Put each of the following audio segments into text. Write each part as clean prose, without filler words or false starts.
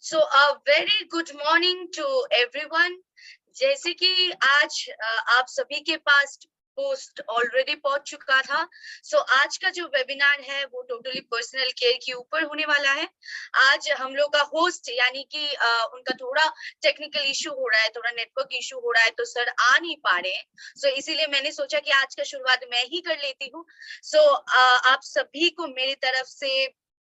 So a very good morning to everyone. जैसे कि आज आप सभी के पास पोस्ट ऑलरेडी पहुंच चुका था। आज का जो वेबिनार है वो टोटली पर्सनल केयर के ऊपर होने वाला है। आज हम लोग का होस्ट यानी कि उनका थोड़ा टेक्निकल इशू हो रहा है, थोड़ा नेटवर्क इशू हो रहा है, तो सर आ नहीं पा रहे हैं। इसीलिए मैंने सोचा कि आज का शुरुआत मैं ही कर लेती हूँ। आप सभी को मेरी तरफ से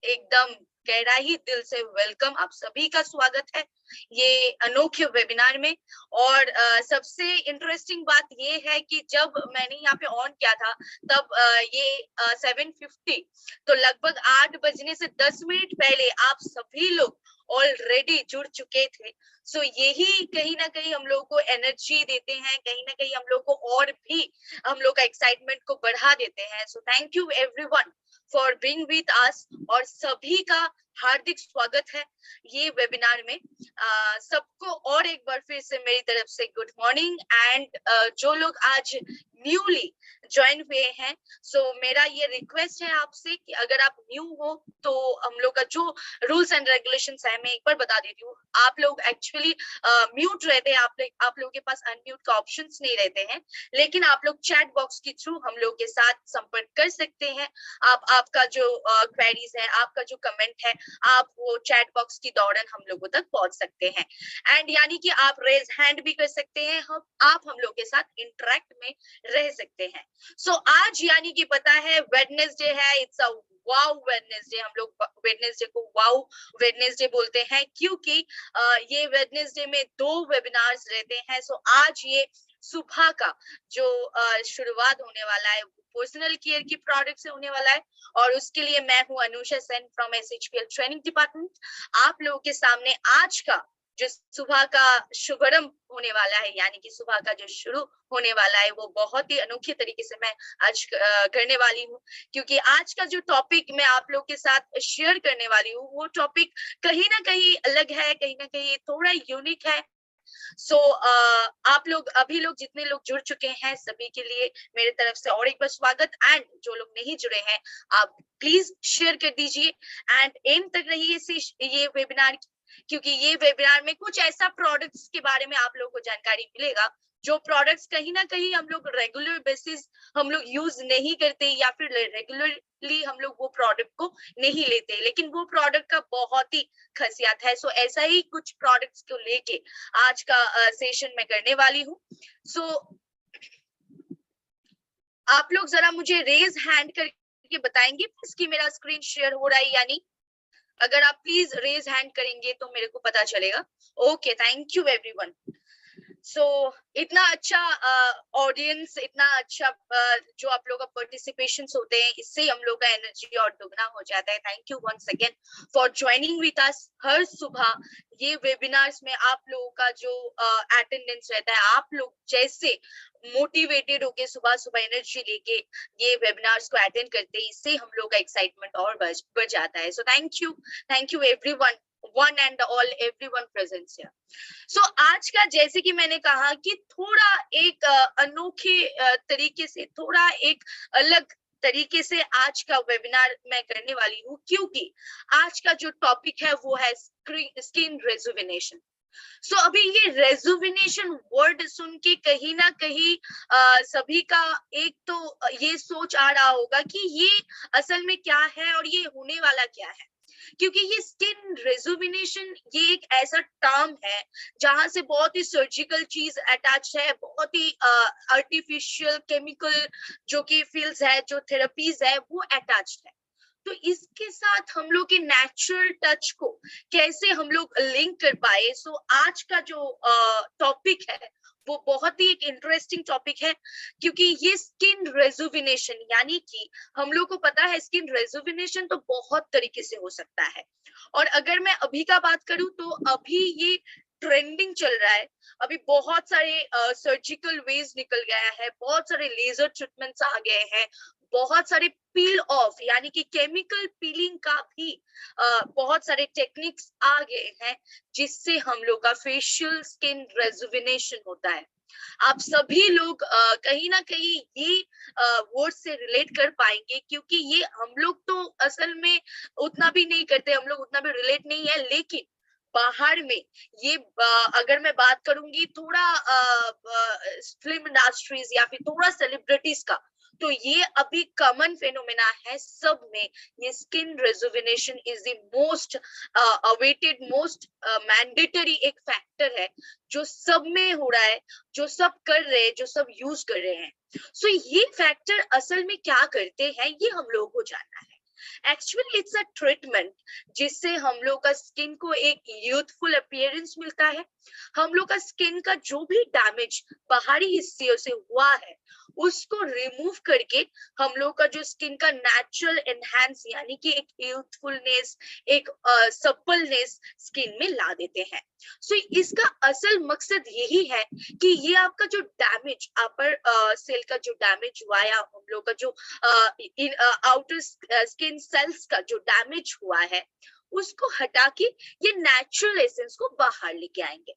एकदम गहरा ही दिल से वेलकम, आप सभी का स्वागत है ये अनोखे वेबिनार में। और सबसे इंटरेस्टिंग बात ये है कि जब मैंने यहाँ पे ऑन किया था तब ये 7:50, तो लगभग 8 बजने से 10 मिनट पहले आप सभी लोग ऑलरेडी जुड़ चुके थे। यही कहीं ना कहीं हम लोग को एनर्जी देते हैं, कहीं ना कहीं हम लोग को और भी हम लोग का एक्साइटमेंट को बढ़ा देते हैं। Thank you everyone for being with us, और सभी का हार्दिक स्वागत है ये वेबिनार में। सबको और एक बार फिर से मेरी तरफ से गुड मॉर्निंग। एंड जो लोग आज न्यूली ज्वाइन हुए हैं, मेरा ये रिक्वेस्ट है आपसे कि अगर आप न्यू हो तो हम लोग का जो रूल्स एंड रेगुलेशंस है मैं एक बार बता देती हूँ। आप लोग एक्चुअली म्यूट रहते हैं, आप लोगों के पास अनम्यूट का ऑप्शंस नहीं रहते हैं, लेकिन आप लोग चैट बॉक्स के थ्रू हम लोग के साथ संपर्क कर सकते हैं। आपका जो क्वेरीज है, आपका जो कमेंट है, आप वो चैट बॉक्स के दौरान हम लोगों तक पहुंच सकते हैं। एंड यानी कि आप रेज हैंड भी कर सकते हैं, आप हम लोग के साथ इंटरेक्ट में रह सकते हैं। आज यानी कि पता है वेडनेसडे है, इट्स अ वाओ वेडनेसडे। हम लोग वेडनेसडे को वाओ वेडनेसडे बोलते हैं क्योंकि ये वेडनेसडे में 2 वेबिनार्स रहते हैं। आज ये सुबह का जो शुरुआत होने वाला है पर्सनल केयर की प्रोडक्ट से होने वाला है, और उसके लिए मैं हूं Anusha sent from SHPL training department. आप लोगों के सामने आज का जो सुबह का शुभारंभ होने वाला है, यानी कि सुबह का जो शुरू होने वाला है, वो बहुत ही अनोखे तरीके से मैं आज करने वाली हूँ। क्योंकि आज का जो टॉपिक मैं आप लोग के साथ शेयर करने वाली हूँ वो टॉपिक कहीं ना कहीं अलग है, कहीं ना कहीं थोड़ा यूनिक है। आप लोग अभी लोग जितने लोग जुड़ चुके हैं सभी के लिए मेरे तरफ से और एक बार स्वागत। एंड जो लोग नहीं जुड़े हैं आप प्लीज शेयर कर दीजिए एंड एंड तक रहिए ये वेबिनार, क्योंकि ये वेबिनार में कुछ ऐसा प्रोडक्ट्स के बारे में आप लोगों को जानकारी मिलेगा जो प्रोडक्ट्स कहीं ना कहीं हम लोग रेगुलर बेसिस हम लोग यूज नहीं करते, या फिर रेगुलरली हम लोग वो प्रोडक्ट को नहीं लेते, लेकिन वो प्रोडक्ट का बहुत ही खासियत है। ऐसा ही कुछ प्रोडक्ट्स को लेके आज का सेशन मैं करने वाली हूँ। आप लोग जरा मुझे रेज हैंड करके बताएंगे कि मेरा स्क्रीन शेयर हो रहा है या नहीं। अगर आप प्लीज रेज हैंड करेंगे तो मेरे को पता चलेगा। Okay, thank you everyone. इतना अच्छा ऑडियंस, इतना अच्छा जो आप लोग का पार्टिसिपेशन होते हैं, इससे हम लोग का एनर्जी और दुगना हो जाता है। Thank you once again for joining with us हर सुबह ये वेबिनार्स में। आप लोगों का जो अटेंडेंस रहता है, आप लोग जैसे मोटिवेटेड होके सुबह सुबह एनर्जी लेके ये वेबिनार्स को अटेंड करते हैं, इससे हम लोग का एक्साइटमेंट और बढ़ जाता है। Thank you everyone, one and all everyone present here. आज का जैसे कि मैंने कहा कि थोड़ा एक अनोखे तरीके से, थोड़ा एक अलग तरीके से आज का वेबिनार मैं करने वाली हूँ, क्योंकि आज का जो टॉपिक है वो है स्किन रेजुविनेशन। अभी ये रेजुविनेशन वर्ड सुन के कहीं ना कहीं सभी का एक तो ये सोच आ रहा होगा कि ये असल में क्या है और ये होने वाला क्या है। क्योंकि ये स्किन रेजुविनेशन ये एक ऐसा टर्म है जहां से बहुत ही सर्जिकल चीज अटैच है, बहुत ही आर्टिफिशियल केमिकल जो कि फील्ड्स है, जो थेरेपीज है, वो अटैच है। तो इसके साथ हम लोग के नेचुरल टच को कैसे हम लोग लिंक कर पाए। आज का जो टॉपिक है वो बहुत ही एक इंटरेस्टिंग टॉपिक है, क्योंकि ये स्किन रेजुविनेशन यानी कि हम लोग को पता है स्किन रेजुविनेशन तो बहुत तरीके से हो सकता है। और अगर मैं अभी का बात करूं तो अभी ये ट्रेंडिंग चल रहा है। अभी बहुत सारे सर्जिकल वेज निकल गया है, बहुत सारे लेजर ट्रीटमेंट्स आ गए हैं, बहुत सारे पील ऑफ यानी कि केमिकल पीलिंग का भी बहुत सारे टेक्निक्स आ गए हैं, जिससे हम लोग का फेशियल स्किन रेजुविनेशन होता है। आप सभी लोग कहीं ना कहीं ये वर्ड से रिलेट कर पाएंगे, क्योंकि ये हम लोग तो असल में उतना भी नहीं करते, हम लोग उतना भी रिलेट नहीं है, लेकिन बाहर में ये अगर मैं बात करूंगी थोड़ा फिल्म इंडस्ट्रीज या फिर थोड़ा सेलिब्रिटीज का, तो ये अभी कॉमन फेनोमेना है सब में। ये skin rejuvenation is the most awaited, most mandatory एक फैक्टर है जो सब में हो रहा है, जो सब कर रहे हैं, जो सब यूज कर रहे हैं। सो ये फैक्टर असल में क्या करते हैं ये हम लोगों को जानना है। एक्चुअली इट्स अ ट्रीटमेंट जिससे हम लोग का स्किन को एक यूथफुल अपीयरेंस मिलता है। हम लोग का स्किन का जो भी डैमेज बाहरी हिस्से से हुआ है उसको रिमूव करके हम लोग का जो स्किन का नेचुरल एनहांस यानी कि एक यूथफुलनेस, एक सप्पलनेस स्किन में ला देते हैं। सो इसका असल मकसद यही है कि ये आपका जो डैमेज, अपर सेल का जो डैमेज हुआ या हम लोग का जो आउटर स्किन सेल्स का जो डैमेज हुआ है उसको हटा के ये नेचुरल एसेंस को बाहर लेके आएंगे।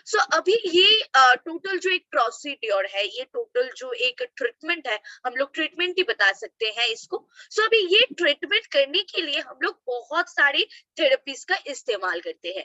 सो अभी ये टोटल जो एक प्रोसीड्योर है, ये टोटल जो एक ट्रीटमेंट है, हम लोग ट्रीटमेंट ही बता सकते हैं इसको। सो अभी ये ट्रीटमेंट करने के लिए हम लोग बहुत सारी थेरेपीज का इस्तेमाल करते हैं,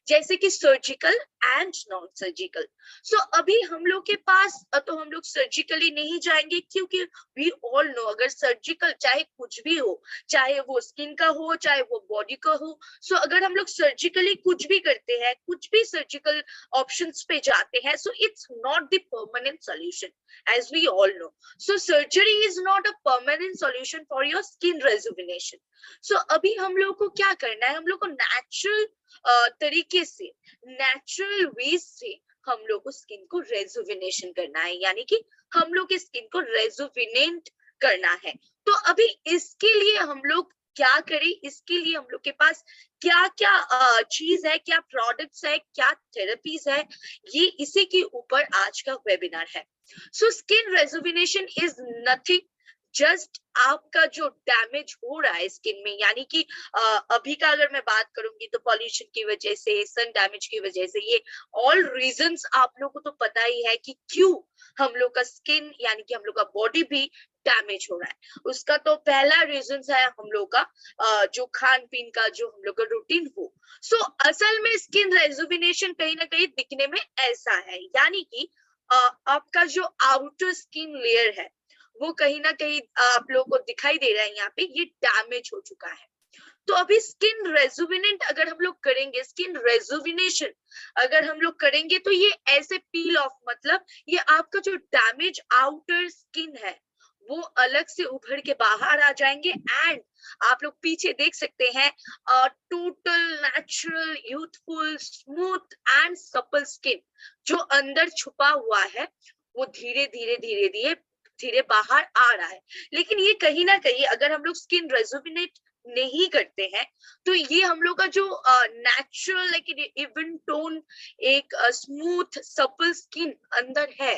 जैसे कि सर्जिकल एंड नॉन सर्जिकल। सो अभी हम लोग के पास तो हम लोग सर्जिकली नहीं जाएंगे क्योंकि वी ऑल नो अगर सर्जिकल चाहे कुछ भी हो, चाहे वो स्किन का हो चाहे वो बॉडी का हो, सो अगर हम लोग सर्जिकली कुछ भी करते हैं, कुछ भी सर्जिकल ऑप्शंस पे जाते हैं, so it's not the permanent solution as we all know. So surgery is not a permanent solution for your skin rejuvenation. So अभी हम लोग को क्या करना है, हम लोग को नेचुरल तरीके से, नेचुरल वे से हम लोग को स्किन को रेजुविनेशन करना है, यानी कि हम लोग के स्किन को रेजुविनेट करना है। तो अभी इसके लिए हम लोग क्या करें, इसके लिए हम लोग के पास क्या क्या चीज है, क्या प्रोडक्ट्स है, क्या थेरेपीज है, ये इसी के ऊपर आज का वेबिनार है। So skin rejuvenation is nothing, just आपका जो डैमेज हो रहा है स्किन में, यानी कि अभी का अगर मैं बात करूंगी तो पॉल्यूशन की वजह से, सन डैमेज की वजह से, ये ऑल रीजंस आप लोगों को तो पता ही है कि क्यों हम लोग का स्किन यानी कि हम लोग का बॉडी भी डैमेज हो रहा है। उसका तो पहला रीजन है हम लोग का जो खान पीन का जो हम लोग का रूटीन हो। सो असल में स्किन रेजुविनेशन कहीं ना कहीं दिखने में ऐसा है, यानी कि आपका जो आउटर स्किन लेयर है वो कहीं ना कहीं आप लोगों को दिखाई दे रहा है, यहाँ पे ये डैमेज हो चुका है। तो अभी स्किन रेजुविनेंट अगर हम लोग करेंगे, स्किन रेजुविनेशन अगर हम लोग करेंगे तो ये ऐसे पील ऑफ, मतलब ये आपका जो डैमेज आउटर स्किन है वो अलग से उभर के बाहर आ जाएंगे। एंड आप लोग पीछे देख सकते हैं total natural youthful smooth and supple skin जो अंदर छुपा हुआ है वो धीरे धीरे धीरे धीरे धीरे बाहर आ रहा है। लेकिन ये कहीं ना कहीं अगर हम लोग स्किन रेजुविनेट नहीं करते हैं तो ये हम लोग का जो नेचुरल लाइक इवन टोन एक स्मूथ सपल स्किन अंदर है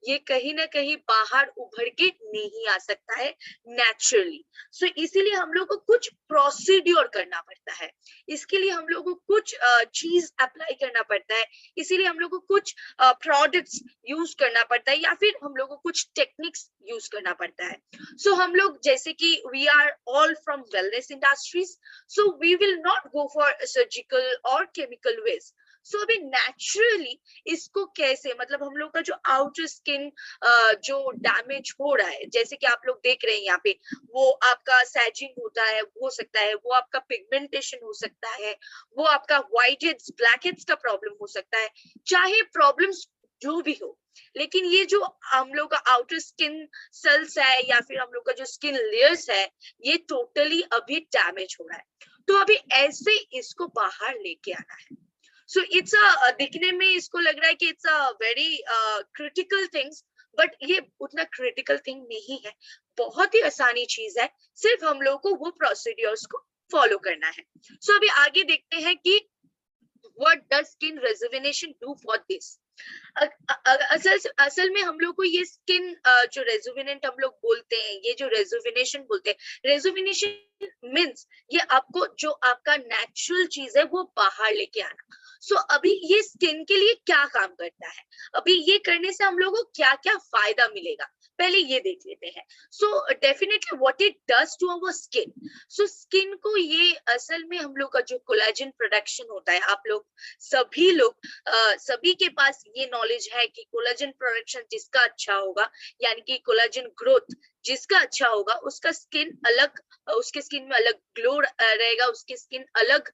ये कहीं ना कहीं बाहर उभर के नहीं आ सकता है नेचुरली। सो इसीलिए हम लोग को कुछ प्रोसीड्योर करना पड़ता है, इसके लिए हम लोग को कुछ चीज अप्लाई करना पड़ता है, इसीलिए हम लोग को कुछ प्रोडक्ट्स यूज करना पड़ता है या फिर हम लोग को कुछ टेक्निक्स यूज करना पड़ता है। सो हम लोग जैसे कि we are all from wellness industries, so we will not go for surgical और केमिकल वेज। सो अभी नेचुरली इसको कैसे, मतलब हम लोग का जो आउटर स्किन जो डैमेज हो रहा है, जैसे कि आप लोग देख रहे हैं यहाँ पे, वो आपका सैजिंग होता है, हो सकता है वो आपका पिगमेंटेशन हो सकता है, वो आपका व्हाइट हेड्स ब्लैक हेड्स का प्रॉब्लम हो सकता है, चाहे प्रॉब्लम्स जो भी हो, लेकिन ये जो हम लोग का आउटर स्किन सेल्स है या फिर हम लोग का जो स्किन लेयर्स है ये टोटली अभी डैमेज हो रहा है। तो अभी ऐसे इसको बाहर लेके आना है। सो इट्स दिखने में इसको लग रहा है कि it's a very critical things, but ये उतना क्रिटिकल थिंग नहीं है, बहुत ही आसानी चीज है, सिर्फ हम लोग को वो प्रोसीड्योर्स को फॉलो करना है। सो अभी आगे देखते हैं कि what does skin rejuvenation do for this. असल में हम लोग को ये स्किन जो रेजुविनेंट हम लोग बोलते हैं, ये जो रेजुविनेशन बोलते हैं, रेजुविनेशन मीन्स ये आपको जो आपका नेचुरल चीज है वो बाहर लेके आना। सो अभी ये स्किन के लिए क्या काम करता है, अभी ये करने से हम लोग को क्या क्या फायदा मिलेगा, पहले ये देख लेते हैं। So definitely what it does to our skin. So skin को ये असल में हम लोग का जो कोलेजन प्रोडक्शन होता है, आप लोग सभी लोग सभी के पास ये नॉलेज है कि कोलेजन प्रोडक्शन जिसका अच्छा होगा, यानी कि कोलेजन ग्रोथ जिसका अच्छा होगा, उसका स्किन अलग, उसके स्किन में अलग ग्लो रहेगा, उसकी स्किन अलग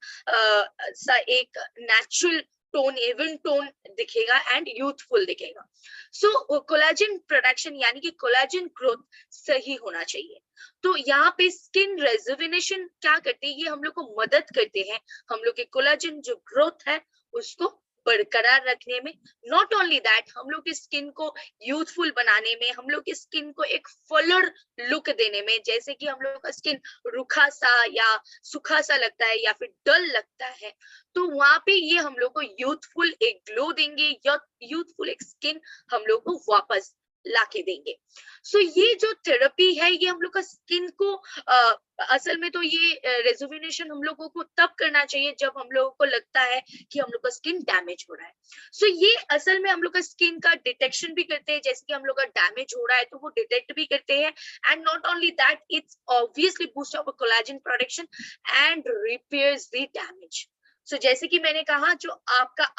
सा एक नेचुरल टोन, इवन टोन दिखेगा एंड यूथफुल दिखेगा। सो कोलेजन प्रोडक्शन यानी कि कोलेजन ग्रोथ सही होना चाहिए। तो यहाँ पे स्किन रेजुविनेशन क्या करते हैं, ये हम लोग को मदद करते हैं हम लोग के कोलेजन जो ग्रोथ है उसको बरकरार रखने में। नॉट ओनली दैट, हम लोग की स्किन को यूथफुल बनाने में, हम लोग की स्किन को एक फलर लुक देने में। जैसे कि हम लोग का स्किन रूखा सा या सूखा सा लगता है या फिर डल लगता है, तो वहां पे ये हम लोग को यूथफुल एक ग्लो देंगे या यूथफुल एक स्किन हम लोग को वापस लाके देंगे। सो ये जो थेरेपी है ये हम लोग का स्किन को असल में तो ये रेजुविनेशन हम लोगों को तब करना चाहिए जब हम लोगों को लगता है कि हम लोग का स्किन डैमेज हो रहा है। सो ये असल में हम लोग का स्किन का डिटेक्शन भी करते हैं, जैसे कि हम लोग का डैमेज हो रहा है तो वो डिटेक्ट भी करते हैं। And not only that, it's obviously boost our collagen production and repairs the damage. So जैसे कि मैंने कहा, जो आपका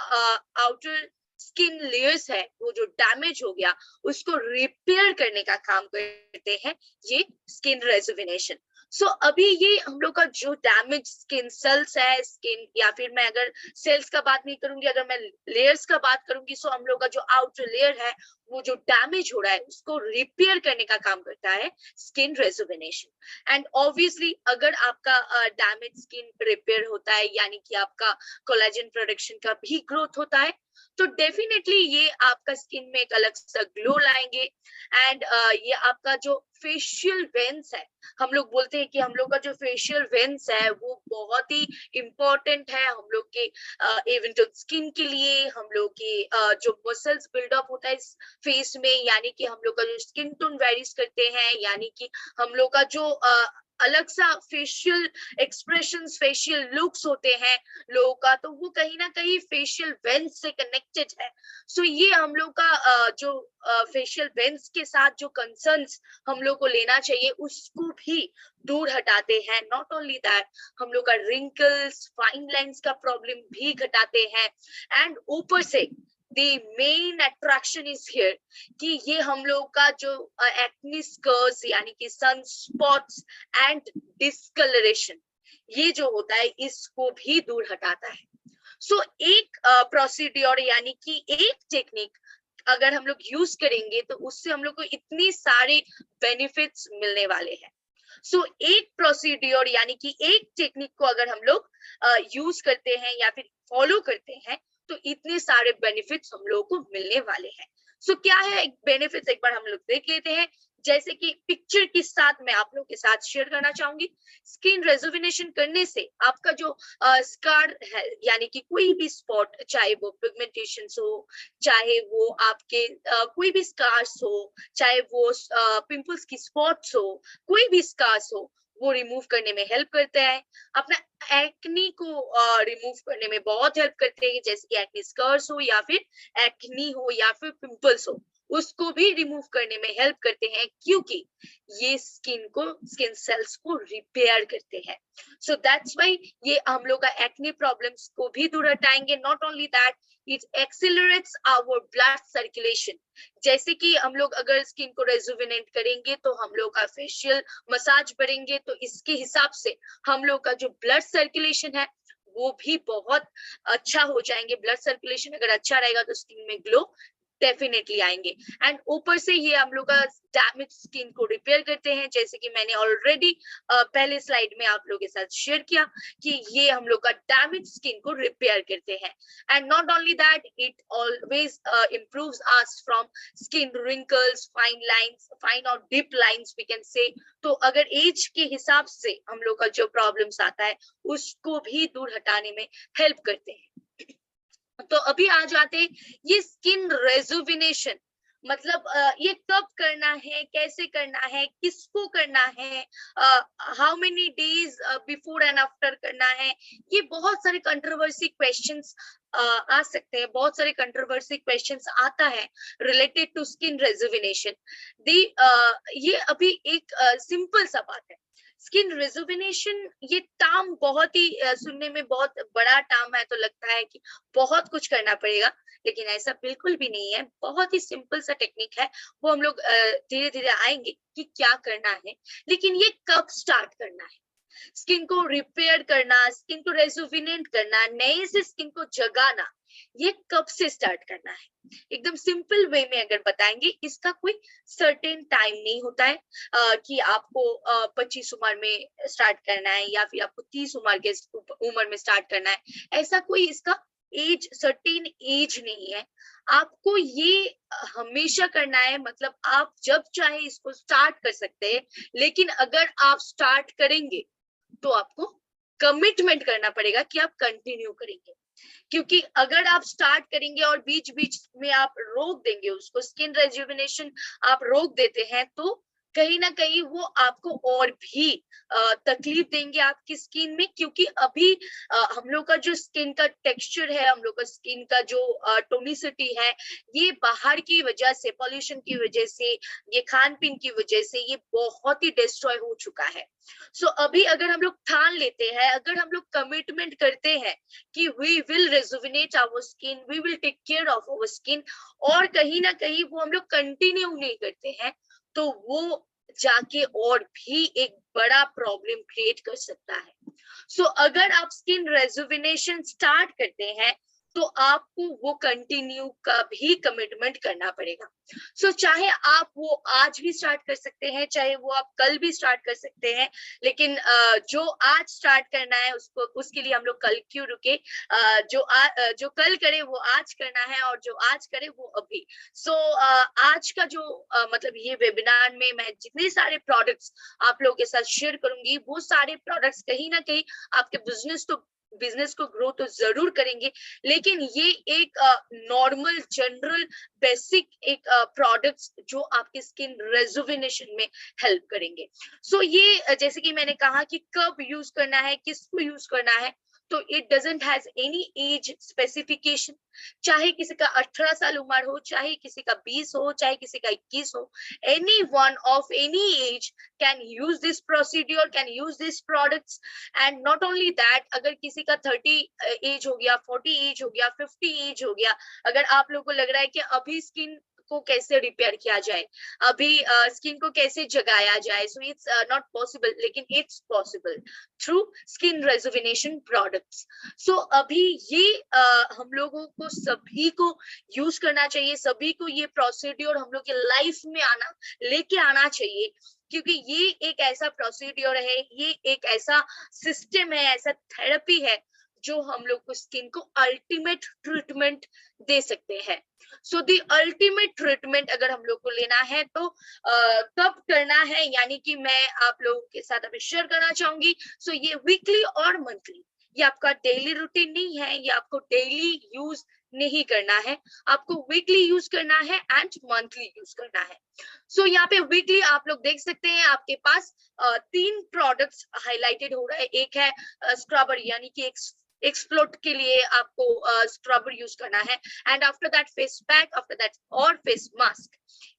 आउटर स्किन लेयर्स है वो जो डैमेज हो गया उसको रिपेयर करने का काम करते हैं ये स्किन रेजुविनेशन। सो अभी ये हम लोग का जो डैमेज स्किन सेल्स है, स्किन या फिर मैं अगर सेल्स का बात नहीं करूंगी, अगर मैं लेयर्स का बात करूंगी, सो हम लोग का जो आउटर लेयर है वो जो डैमेज हो रहा है उसको रिपेयर करने का काम करता है स्किन रेजुविनेशन। एंड ऑब्वियसली अगर आपका डैमेज स्किन रिपेयर होता है यानी कि आपका कोलेजन प्रोडक्शन का भी ग्रोथ होता है, तो डेफिनेटली ये आपका स्किन में एक अलग सा ग्लो लाएंगे। एंड ये आपका जो फेशियल वेन्स है, हम लोग बोलते हैं कि हम लोग का जो फेशियल वेन्स है वो बहुत ही इम्पोर्टेंट है हम लोग के इवन तो स्किन के लिए। हम लोग के जो मसल्स बिल्डअप होता है फेस में, यानी कि हम लोग का जो स्किन टोन वेरीज करते हैं, यानी कि हम लोग का जो अलग सा फेशियल एक्सप्रेशंस, फेशियल लुक्स होते हैं लोगों का, तो वो कहीं ना कहीं फेशियल वेन्स से कनेक्टेड है। सो ये हम लोग का जो फेशियल वेन्स के साथ जो कंसर्न्स हम लोग को लेना चाहिए उसको भी दूर हटाते हैं। नॉट ओनली दैट, हम लोग का रिंकल्स, फाइन लाइंस का प्रॉब्लम भी घटाते हैं। एंड ऊपर से the main attraction is here कि ये हम लोग का जो acne scars यानी कि सन स्पॉट्स एंड डिस्कलरेशन ये जो होता है इसको भी दूर हटाता है। सो एक प्रोसीड्योर यानी कि एक टेक्निक अगर हम लोग यूज करेंगे तो उससे हम लोग को इतनी सारे बेनिफिट्स मिलने वाले हैं। सो एक प्रोसीड्योर यानी कि एक टेक्निक को अगर हम लोग यूज करते हैं या फिर फॉलो करते हैं तो इतने सारे बेनिफिट्स हम लोगों को मिलने वाले हैं। सो क्या है बेनिफिट्स, एक बार हम लोग देख लेते हैं। जैसे कि पिक्चर के साथ मैं आप लोगों के साथ शेयर करना चाहूंगी। स्किन रेजुविनेशन करने से आपका जो स्कार है यानी कि कोई भी स्पॉट, चाहे वो पिगमेंटेशन हो, चाहे वो आपके कोई भी स्कार्स हो, चाहे वो पिंपल्स की स्पॉट्स हो, कोई भी स्कार्स हो, वो रिमूव करने में हेल्प करता है। अपना एक्नी को रिमूव करने में बहुत हेल्प करते हैं, जैसे कि एक्नी स्कर्स हो या फिर एक्नी हो या फिर पिंपल्स हो, उसको भी रिमूव करने में हेल्प करते हैं क्योंकि ये स्किन सेल्स को रिपेयर करते हैं। सो दैट्स व्हाई ये हम लोग का एक्ने प्रॉब्लम्स को भी दूर हटाएंगे। Not only that, it accelerates our blood circulation. जैसे कि हम लोग अगर स्किन को रेजुविनेट करेंगे तो हम लोग का फेशियल मसाज बढ़ेंगे, तो इसके हिसाब से हम लोग का जो ब्लड सर्कुलेशन है वो भी बहुत अच्छा हो जाएंगे। ब्लड सर्कुलेशन अगर अच्छा रहेगा तो स्किन में ग्लो डेफिनेटली आएंगे। एंड ऊपर से ये हम लोग का डैमेज स्किन को रिपेयर करते हैं, जैसे कि मैंने ऑलरेडी पहले स्लाइड में आप लोगों के साथ शेयर किया कि ये हम लोग का डैमेज स्किन को रिपेयर करते हैं। And not only that, it always improves us from skin wrinkles, fine lines, fine और deep lines we can say. तो अगर एज के हिसाब से हम लोग का जो प्रॉब्लम्स आता है उसको भी दूर हटाने में हेल्प करते हैं। तो अभी आ जाते ये स्किन रेजुविनेशन मतलब ये कब करना है, कैसे करना है, किसको करना है, how many days before and after करना है, ये बहुत सारे कंट्रोवर्सी क्वेश्चंस आ सकते हैं, बहुत सारे कंट्रोवर्सी क्वेश्चंस आता है रिलेटेड टू स्किन रेजुविनेशन। दी ये अभी एक सिंपल सा बात है, स्किन रेजुविनेशन ये टर्म बहुत ही सुनने में बहुत बड़ा टर्म है, तो लगता है कि बहुत कुछ करना पड़ेगा, लेकिन ऐसा बिल्कुल भी नहीं है। बहुत ही सिंपल सा टेक्निक है, वो हम लोग धीरे धीरे आएंगे कि क्या करना है, लेकिन ये कब स्टार्ट करना है। स्किन को रिपेयर करना, स्किन को रेजुविनेट करना, नए से स्किन को जगाना, ये कब से स्टार्ट करना है, एकदम सिंपल वे में अगर बताएंगे, इसका कोई सर्टेन टाइम नहीं होता है कि आपको 25 उम्र में स्टार्ट करना है या फिर आपको 30 उम्र में स्टार्ट करना है, ऐसा कोई इसका एज, सर्टेन एज नहीं है। आपको ये हमेशा करना है, मतलब आप जब चाहे इसको स्टार्ट कर सकते हैं, लेकिन अगर आप स्टार्ट करेंगे तो आपको कमिटमेंट करना पड़ेगा कि आप कंटिन्यू करेंगे। क्योंकि अगर आप स्टार्ट करेंगे और बीच बीच में आप रोक देंगे उसको, स्किन रेजुविनेशन आप रोक देते हैं, तो कहीं ना कहीं वो आपको और भी तकलीफ देंगे आपकी स्किन में। क्योंकि अभी हम लोग का जो स्किन का टेक्सचर है, हम लोग का स्किन का जो टोनिसिटी है, ये बाहर की वजह से, पॉल्यूशन की वजह से, ये खान पीन की वजह से ये बहुत ही डिस्ट्रॉय हो चुका है। सो अभी अगर हम लोग ठान लेते हैं, अगर हम लोग कमिटमेंट करते हैं कि we will rejuvenate our skin, we will take care of our skin, और कहीं ना कहीं वो हम लोग कंटिन्यू नहीं करते हैं, तो वो जाके और भी एक बड़ा प्रॉब्लम क्रिएट कर सकता है। सो अगर आप स्किन रेजुविनेशन स्टार्ट करते हैं, तो आपको वो कंटिन्यू का भी कमिटमेंट करना पड़ेगा। सो चाहे आप वो आज भी स्टार्ट कर सकते हैं, चाहे वो आप कल भी स्टार्ट कर सकते हैं, लेकिन जो आज स्टार्ट करना है उसको, उसके लिए हम लोग कल क्यों रुके, जो कल करे वो आज करना है, और जो आज करे वो अभी। सो आज का जो मतलब ये वेबिनार में मैं जितने सारे प्रोडक्ट्स आप लोगों के साथ शेयर करूंगी, वो सारे प्रोडक्ट्स कहीं ना कहीं आपके बिजनेस को ग्रो तो जरूर करेंगे, लेकिन ये एक नॉर्मल जनरल बेसिक एक प्रोडक्ट्स जो आपके स्किन रेजुविनेशन में हेल्प करेंगे। सो ये जैसे कि मैंने कहा कि कब यूज करना है, किसको यूज करना है, तो it doesn't has any as specification. चाहे किसी का 18 साल उम्र हो, चाहे किसी का 20 हो, चाहे किसी का 21 हो, any one of any as can use this procedure, can use this products. And not only that, अगर किसी का 30 एज हो गया, 40 एज हो गया, 50 एज हो गया, अगर आप लोगों को लग रहा है कि अभी स्किन को कैसे रिपेयर किया जाए, अभी स्किन को कैसे जगाया जाए, सो इट्स नॉट पॉसिबल, लेकिन it's possible through skin rejuvenation products. So अभी ये हम लोगों को सभी को यूज करना चाहिए, सभी को ये प्रोसीड्योर हम लोग के लाइफ में लेके आना चाहिए, क्योंकि ये एक ऐसा प्रोसीड्योर है, ये एक ऐसा सिस्टम है, ऐसा थेरेपी है जो हम लोग को स्किन को अल्टीमेट ट्रीटमेंट दे सकते हैं। सो दी अल्टीमेट ट्रीटमेंट अगर हम लोग को लेना है, तो कब करना है, यानी कि मैं आप लोगों के साथ अभी शेयर करना चाहूंगी। सो ये वीकली और मंथली, ये आपका डेली रूटीन नहीं है, ये आपको डेली यूज नहीं करना है, आपको वीकली यूज करना है एंड मंथली यूज करना है। सो यहाँ पे वीकली आप लोग देख सकते हैं, आपके पास 3 प्रोडक्ट्स हाईलाइटेड हो रहा है। एक है स्क्रबर, यानी कि एक्सप्लोट के लिए आपको स्क्रबर यूज करना है, and after that face pack, after that और फेस मास्क,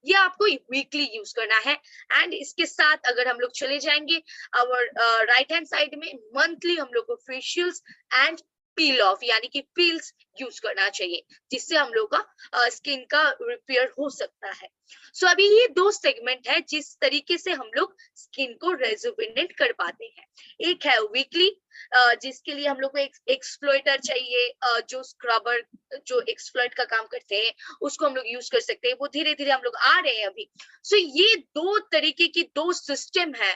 ये आपको वीकली यूज करना है। एंड इसके साथ अगर हम लोग चले जाएंगे और राइट हैंड साइड में, मंथली हम लोग को फेशियल्स एंड पील ऑफ, यानी कि पील्स यूज करना चाहिए, जिससे हम लोग का स्किन का रिपेयर हो सकता है। सो अभी ये 2 सेगमेंट है जिस तरीके से हम लोग स्किन को रेजुविनेट कर पाते हैं। एक है वीकली, जिसके लिए हम लोग को एक्सप्लोइटर चाहिए, जो स्क्रबर, जो एक्सप्लोइट का काम करते हैं, उसको हम लोग यूज कर सकते हैं, वो धीरे धीरे हम लोग आ रहे हैं अभी। सो ये 2 तरीके की 2 सिस्टम है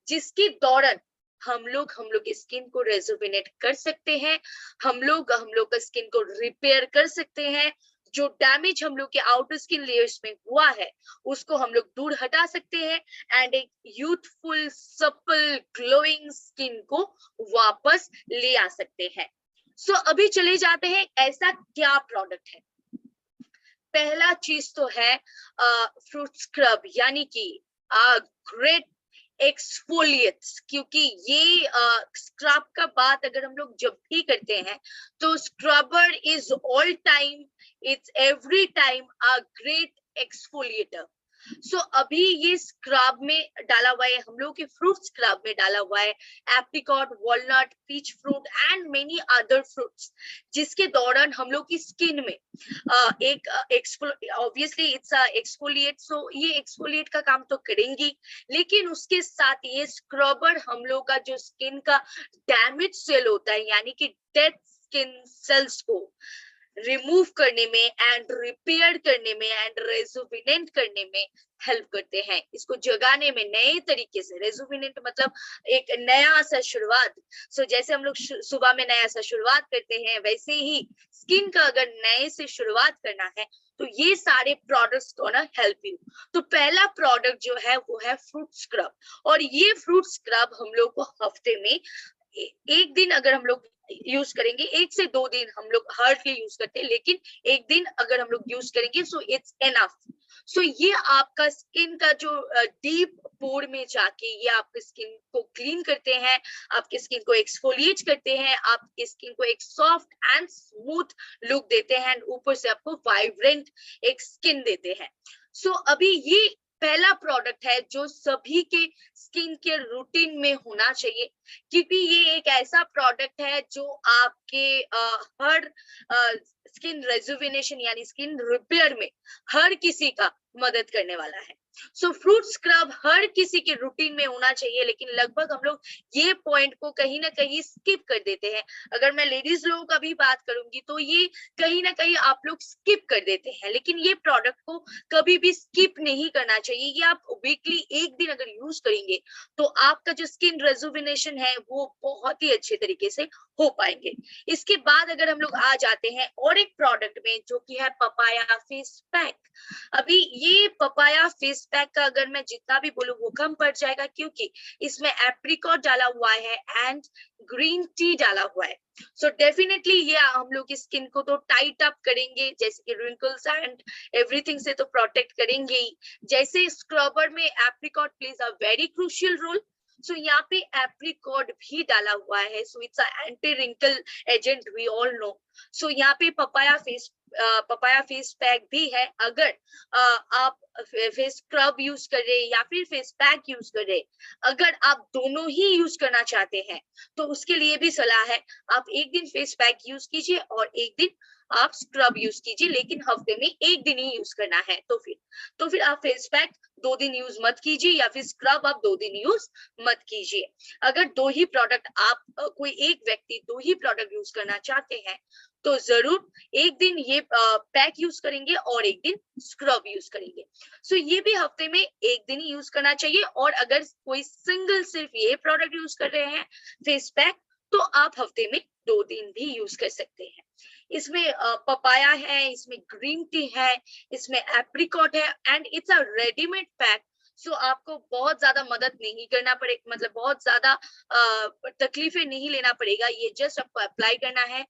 जिसके दौरान हम लोग की स्किन को रेजुविनेट कर सकते हैं, हम लोग का स्किन को रिपेयर कर सकते हैं, जो डैमेज हम लोग के आउटर स्किन लेयर्स में हुआ है उसको हम लोग दूर हटा सकते हैं, एंड एक यूथफुल, सपल, ग्लोइंग स्किन को वापस ले आ सकते हैं। सो अभी चले जाते हैं ऐसा क्या प्रोडक्ट है। पहला चीज तो है फ्रूट स्क्रब, यानी कि ग्रेट एक्सफोलिएट्स, क्योंकि ये स्क्रब का बात अगर हम लोग जब भी करते हैं तो scrubber is all time, it's every time a great exfoliator. So अभी ये स्क्रब में डाला हुआ है, हम लोग के फ्रूट स्क्रब में डाला हुआ है apricot, walnut, peach fruit and many other fruits, जिसके दौरान हम लोग की स्किन में एक ऑब्वियसली इट्स एक्सफोलिएट, सो ये एक्सफोलिएट का काम तो करेंगी, लेकिन उसके साथ ये स्क्रबर हम लोग का जो स्किन का डैमेज सेल होता है, यानी कि डेड स्किन सेल्स को रिमूव करने में एंड रिपेयर करने में एंड रेजुविनेंट करने में हेल्प करते हैं, इसको जगाने में नए तरीके से। रेजुविनेंट मतलब एक नया सा शुरुआत। सो जैसे हम लोग सुबह में नया सा शुरुआत करते हैं, वैसे ही स्किन का अगर नए से शुरुआत करना है तो ये सारे प्रोडक्ट्स गोना हेल्प यू। तो पहला प्रोडक्ट जो है वो है फ्रूट स्क्रब, और ये फ्रूट स्क्रब हम लोग को हफ्ते में एक दिन अगर हम लोग यूज करेंगे, 1 से 2 दिन हम लोग हार्डली यूज करते हैं, लेकिन एक दिन अगर हम लोग यूज करेंगे सो इट्स एनफ। सो ये आपका स्किन का जो डीप पोर में जाके ये आपकी स्किन को क्लीन करते हैं, आपकी स्किन को एक्सफोलिएट करते हैं, आपकी स्किन को एक सॉफ्ट एंड स्मूथ लुक देते हैं, ऊपर से आपको वाइब्रेंट एक स्किन देते हैं। सो अभी ये पहला प्रोडक्ट है जो सभी के स्किन केयर रूटीन में होना चाहिए, क्योंकि ये एक ऐसा प्रोडक्ट है जो आपके हर स्किन रेजुविनेशन यानी स्किन रिपेयर में हर किसी का मदद करने वाला है। सो फ्रूट स्क्रब हर किसी के रूटीन में होना चाहिए, लेकिन लगभग हम लोग ये पॉइंट को कहीं ना कहीं स्किप कर देते हैं। अगर मैं लेडीज लोगों का भी बात करूंगी तो ये कहीं ना कहीं आप लोग स्किप कर देते हैं, लेकिन ये प्रोडक्ट को कभी भी स्किप नहीं करना चाहिए। ये आप वीकली एक दिन अगर यूज करेंगे तो आपका जो स्किन रेजुविनेशन है वो बहुत ही अच्छे तरीके से हो पाएंगे। इसके बाद अगर हम लोग आ जाते हैं और एक प्रोडक्ट में जो कि है पपाया फेस पैक। अभी ये पपाया फेस पैक का अगर मैं जितना भी बोलूं वो कम पड़ जाएगा, क्योंकि इसमें एप्रिकॉट डाला हुआ है एंड ग्रीन टी डाला हुआ है। सो डेफिनेटली ये हम लोग की स्किन को तो टाइट अप करेंगे, जैसे कि रिंकल्स एंड एवरीथिंग से तो प्रोटेक्ट करेंगे ही। जैसे स्क्रबर में apricot plays a very crucial role, so यहाँ पे एप्रिकॉट भी डाला हुआ है, so it's a anti wrinkle agent, we all know. So यहाँ पे पपाया फेस पैक भी है। अगर आप फेस स्क्रब यूज कर रहे हैं या फिर फेस पैक यूज कर रहे हैं, अगर आप दोनों ही यूज करना चाहते हैं तो उसके लिए भी सलाह है, आप एक दिन फेस पैक यूज कीजिए और एक दिन आप स्क्रब यूज कीजिए, लेकिन हफ्ते में एक दिन ही यूज करना है। तो फिर आप फेस पैक 2 दिन यूज मत कीजिए या फिर स्क्रब आप 2 दिन यूज मत कीजिए। अगर दो ही प्रोडक्ट आप कोई एक व्यक्ति 2 ही प्रोडक्ट यूज करना चाहते हैं तो जरूर एक दिन ये पैक यूज करेंगे और एक दिन स्क्रब यूज करेंगे। सो ये भी हफ्ते में एक दिन ही यूज करना चाहिए। और अगर कोई सिंगल सिर्फ ये प्रोडक्ट यूज कर रहे हैं फेस पैक, तो आप हफ्ते में 2 दिन भी यूज कर सकते हैं। इसमें पपाया है, इसमें ग्रीन टी है, इसमें एप्रिकॉट है and it's a readymade pack. So आपको बहुत ज्यादा मदद नहीं करना पड़ेगा, मतलब बहुत ज्यादा तकलीफें नहीं लेना पड़ेगा। ये जस्ट आपको अप्लाई करना है,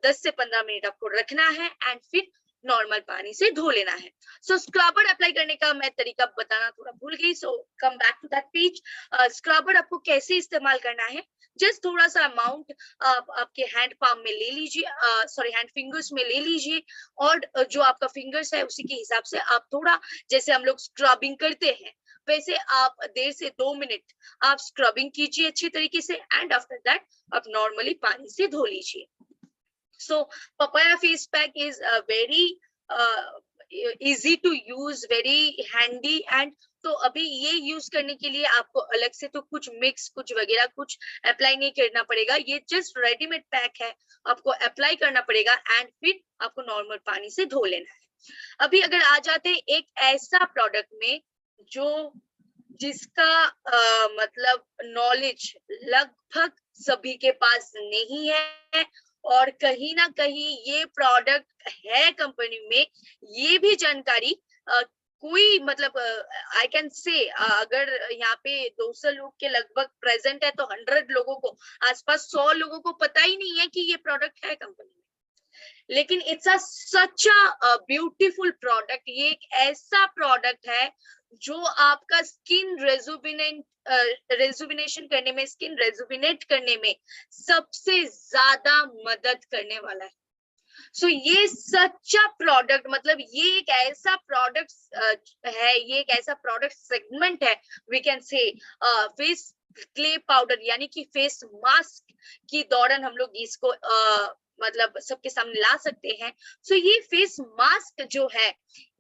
10 से 15 मिनट आपको रखना है एंड फिर नॉर्मल पानी से धो लेना है। सो स्क्रबर अप्लाई करने का मैं तरीका बताना थोड़ा भूल गई, so come back to that page. Scrubber आपको कैसे इस्तेमाल करना है, जस्ट थोड़ा सा अमाउंट आपके हैंड पाम में ले लीजिए, सॉरी हैंड फिंगर्स में ले लीजिए, और जो आपका फिंगर्स है उसी के हिसाब से आप थोड़ा, जैसे हम लोग स्क्रबिंग करते हैं वैसे आप 1.5 से 2 मिनट आप स्क्रबिंग कीजिए अच्छी तरीके से एंड आफ्टर दैट आप नॉर्मली पानी से धो लीजिए। So papaya face pack is very easy to use, very handy, and तो अभी ये यूज करने के लिए आपको अलग से तो कुछ मिक्स कुछ वगैरह कुछ अप्लाई नहीं करना पड़ेगा। ये जस्ट रेडीमेड पैक है, आपको अप्लाई करना पड़ेगा एंड फिर आपको नॉर्मल पानी से धो लेना है। अभी अगर आ जाते हैं एक ऐसा प्रोडक्ट में जो जिसका मतलब नॉलेज लगभग सभी के पास नहीं है, और कहीं ना कहीं ये प्रोडक्ट है कंपनी में, ये भी जानकारी कोई मतलब आई कैन से अगर यहाँ पे 200 लोग के लगभग प्रेजेंट है तो 100 लोगों को, आसपास 100 लोगों को पता ही नहीं है कि ये प्रोडक्ट है कंपनी में। लेकिन it's a such a beautiful product. ये एक ऐसा प्रोडक्ट है जो आपका स्किन रेजुविनेशन करने में, स्किन रेजुविनेट करने में सबसे ज्यादा मदद करने वाला है। सो ये सच्चा प्रोडक्ट, मतलब ये एक ऐसा प्रोडक्ट है, ये एक ऐसा प्रोडक्ट सेगमेंट है, we can say face clay powder यानी कि फेस मास्क की दौरान हम लोग इसको मतलब सबके सामने ला सकते हैं। सो ये फेस मास्क जो है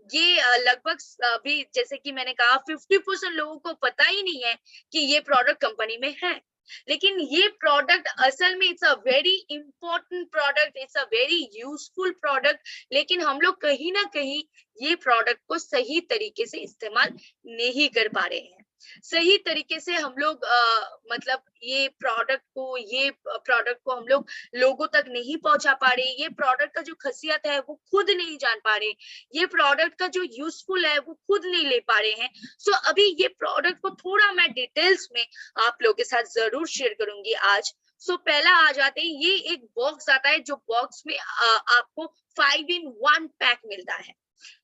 ये लगभग अभी जैसे कि मैंने कहा 50% लोगों को पता ही नहीं है कि ये प्रोडक्ट कंपनी में है। लेकिन ये प्रोडक्ट असल में it's a very important product, it's a very useful product, लेकिन हम लोग कहीं ना कहीं ये प्रोडक्ट को सही तरीके से इस्तेमाल नहीं कर पा रहे हैं। सही तरीके से हम लोग मतलब ये प्रोडक्ट को हम लोग लोगों तक नहीं पहुंचा पा रहे। ये प्रोडक्ट का जो खासियत है वो खुद नहीं जान पा रहे। ये प्रोडक्ट का जो यूजफुल है वो खुद नहीं ले पा रहे हैं। सो अभी ये प्रोडक्ट को थोड़ा मैं डिटेल्स में आप लोगों के साथ जरूर शेयर करूंगी आज। सो पहला आ जाते हैं, ये एक बॉक्स आता है जो बॉक्स में आपको 5 in 1 पैक मिलता है।